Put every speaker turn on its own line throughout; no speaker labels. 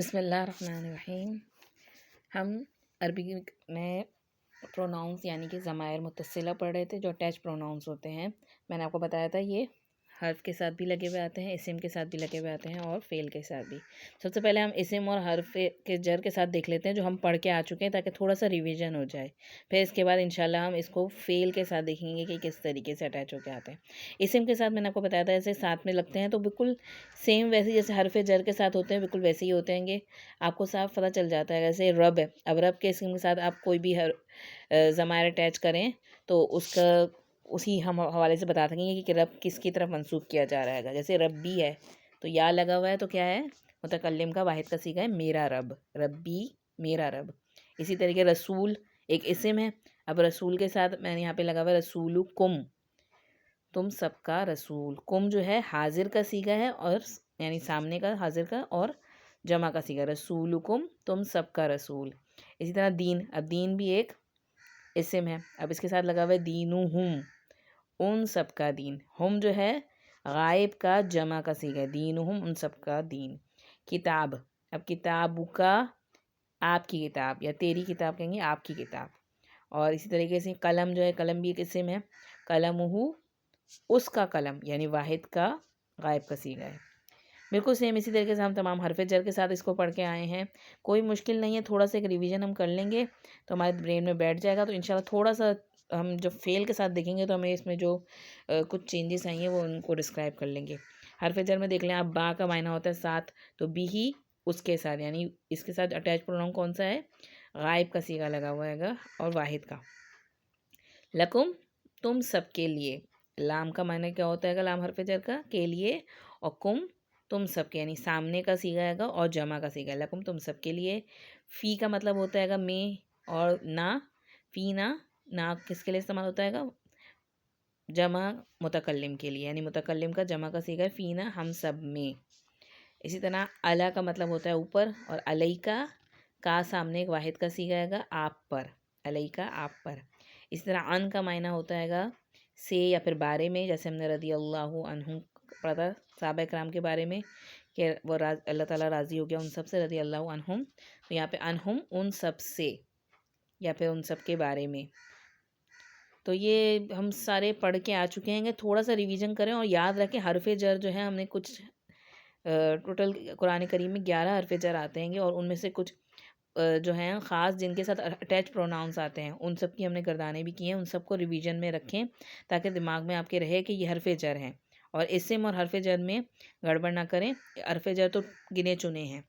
بسم اللہ الرحمن الرحیم. ہم عربی میں پروناؤنس یعنی کہ ضمائر متصلہ پڑھ رہے تھے جو اٹیچ پروناؤنس ہوتے ہیں. میں نے آپ کو بتایا تھا یہ حرف کے ساتھ بھی لگے ہوئے آتے ہیں، اسم کے ساتھ بھی لگے ہوئے آتے ہیں اور فعل کے ساتھ بھی. سب سے پہلے ہم اسم اور حرف کے جر کے ساتھ دیکھ لیتے ہیں جو ہم پڑھ کے آ چکے ہیں تاکہ تھوڑا سا ریویژن ہو جائے. پھر اس کے بعد انشاءاللہ ہم اس کو فعل کے ساتھ دیکھیں گے کہ کس طریقے سے اٹیچ ہو کے آتے ہیں. اسم کے ساتھ میں نے آپ کو بتایا تھا ایسے ساتھ میں لگتے ہیں تو بالکل سیم ویسے جیسے حرف جر کے ساتھ ہوتے ہیں بالکل ویسے ہی ہوتے ہیں گے. آپ کو صاف پتہ چل جاتا ہے. جیسے رب ہے، اب رب کے اسم کے ساتھ آپ کوئی بھی ضمائر اٹیچ کریں تو اس کا اسی ہم حوالے سے بتا سکیں گے کہ رب کس کی طرف منسوب کیا جا رہا ہے. جیسے ربی ہے تو یا لگا ہوا ہے تو کیا ہے، متکلم کا واحد کا صیغہ ہے میرا رب، ربی میرا رب. اسی طریقے رسول ایک اسم ہے، اب رسول کے ساتھ میں نے یہاں پہ لگا ہوا ہے رسولکم، تم سب کا رسول. کم جو ہے حاضر کا صیغہ ہے اور یعنی سامنے کا حاضر کا اور جمع کا صیغہ، رسولکم تم سب کا رسول. اسی طرح دین، اب دین بھی ایک اسم ہے، اب اس کے ساتھ لگا ہوا ہے دینہم، ان سب کا دین. ہم جو ہے غائب کا جمع کا صیغہ ہے، دینہم ان سب کا دین. کتاب، اب کتاب کا آپ کی کتاب یا تیری کتاب کہیں گے، آپ کی کتاب. اور اسی طریقے سے قلم جو ہے، قلم بھی ایک اسم ہے، قلمہ اس کا قلم یعنی واحد کا غائب کا صیغہ ہے. بالکل سیم اسی طریقے سے ہم تمام حرف جر کے ساتھ اس کو پڑھ کے آئے ہیں. کوئی مشکل نہیں ہے، تھوڑا سا ایک ریویژن ہم کر لیں گے تو ہمارے برین میں بیٹھ جائے گا. تو انشاءاللہ تھوڑا سا ہم جب فعل کے ساتھ دیکھیں گے تو ہمیں اس میں جو کچھ چینجز آئی ہیں وہ ان کو ڈسکرائب کر لیں گے. حرف جر میں دیکھ لیں آپ، با کا معنی ہوتا ہے ساتھ، تو بھی ہی اس کے ساتھ یعنی اس کے ساتھ اٹیچ پروناؤن کون سا ہے، غائب کا صیغہ لگا ہوا ہے گا اور واحد کا. لکم تم سب کے لیے، لام کا معنی کیا ہوتا ہے گا، لام حرف جر کا کے لیے، اور کم تم سب کے یعنی سامنے کا صیغہ ہے گا اور جمع کا صیغہ ہے، لکم تم سب کے لیے. فی کا مطلب ہوتا ہے گا میں، اور نا، فی نا کس کے لیے استعمال ہوتا ہے گا، جمع متکلم کے لیے یعنی متکلم کا جمع کا صیغہ ہے فی نا ہم سب میں. اسی طرح علی کا مطلب ہوتا ہے اوپر، اور علیکا کا سامنے ایک واحد کا صیغہ ہے گا آپ پر، علیکا آپ پر. اسی طرح ان کا معنی ہوتا ہے گا سے یا پھر بارے میں، جیسے ہم نے رضی اللہ عنہم پڑھا تھا صحابہ کرام کے بارے میں کہ وہ اللہ تعالیٰ راضی ہو گیا ان سب سے، رضی اللہ عنہم. تو یہاں پہ عنہم ان سب سے یا پھر ان سب کے بارے میں. تو یہ ہم سارے پڑھ کے آ چکے ہیں. تھوڑا سا ریویژن کریں اور یاد رکھیں حرف جر جو ہے ہم نے کچھ ٹوٹل قرآن کریم میں 11 حرف جر آتے ہیں اور ان میں سے کچھ جو ہیں خاص جن کے ساتھ اٹیچ پروناؤنس آتے ہیں ان سب کی ہم نے گردانیں بھی کی ہیں. ان سب کو ریویژن میں رکھیں تاکہ دماغ میں آپ کے رہے کہ یہ حرف جر ہیں، اور اسم اور حرف جر میں گڑبڑ نہ کریں. حرف جر تو گنے چنے ہیں،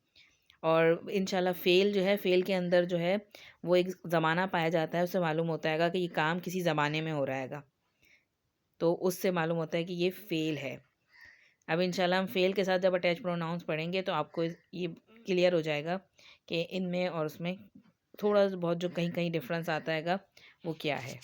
اور انشاءاللہ فعل جو ہے، فعل کے اندر جو ہے وہ ایک زمانہ پایا جاتا ہے، اس سے معلوم ہوتا ہے گا کہ یہ کام کسی زمانے میں ہو رہا ہے گا، تو اس سے معلوم ہوتا ہے کہ یہ فعل ہے. اب انشاءاللہ ہم فعل کے ساتھ جب اٹیچ پروناؤنس پڑھیں گے تو آپ کو یہ کلیئر ہو جائے گا کہ ان میں اور اس میں تھوڑا بہت جو کہیں کہیں ڈفرینس آتا ہے گا وہ کیا ہے.